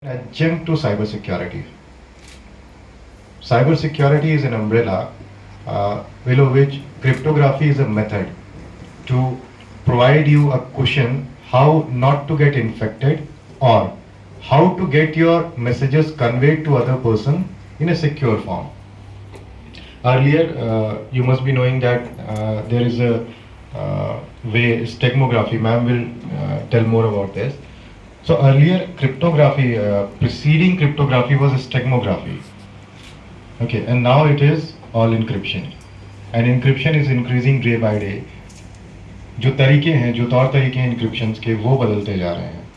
Adjunct to cybersecurity. Cybersecurity is an umbrella below which cryptography is a method to provide you a cushion how not to get infected or how to get your messages conveyed to other person in a secure form. Earlier, you must be knowing that there is a way, stegmography. Ma'am will tell more about this. So earlier, cryptography, preceding cryptography was stegmography. Okay, and now it is all encryption. And encryption is increasing day by day. जो तरीके हैं, जो तौर तरीके हैं encryptions के, वो बदलते जा रहे हैं.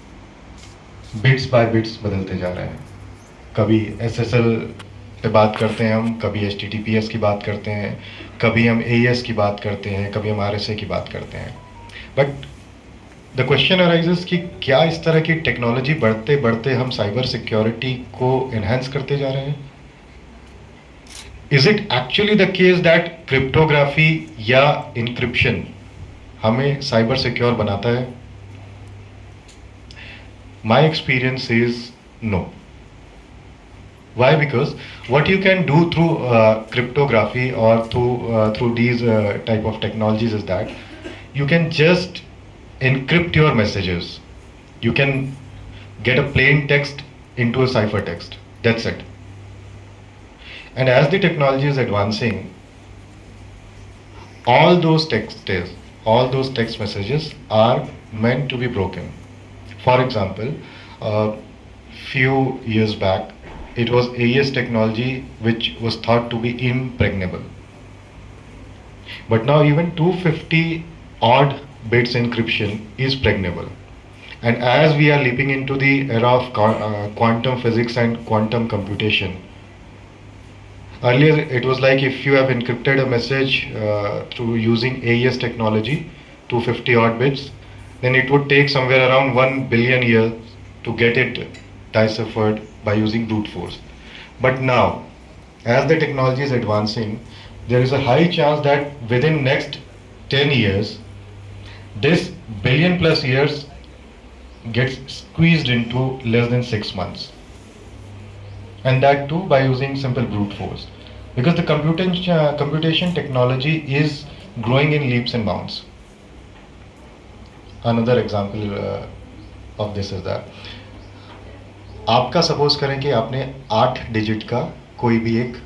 Bits by bits बदलते जा रहे हैं. कभी SSL पे बात करते हैं हम, कभी HTTPS की बात करते हैं, कभी हम AES की बात करते हैं, कभी हम RSA की बात करते हैं. But द क्वेश्चन अराइजेस कि क्या इस तरह की टेक्नोलॉजी बढ़ते बढ़ते हम साइबर सिक्योरिटी को एनहांस करते जा रहे हैं? Is it actually the case that cryptography या इंक्रिप्शन हमें साइबर सिक्योर बनाता है? My experience is no. Why? Because what you can do through cryptography or through these type of technologies is that you can just encrypt your messages. You can get a plain text into a ciphertext. That's it. And as the technology is advancing, all those text messages are meant to be broken. For example, few years back, it was AES technology which was thought to be impregnable. But now even 250 odd bits encryption is pregnable. And as we are leaping into the era of quantum physics and quantum computation, earlier it was like if you have encrypted a message through using AES technology, 250 odd bits, then it would take somewhere around 1 billion years to get it deciphered by using brute force. But now, as the technology is advancing, there is a high chance that within next 10 years, this billion plus years gets squeezed into less than 6 months. And that too by using simple brute force. Because the computation technology is growing in leaps and bounds. Another example of this is that आपका suppose करें कि आपने 8 digit का कोई भी एक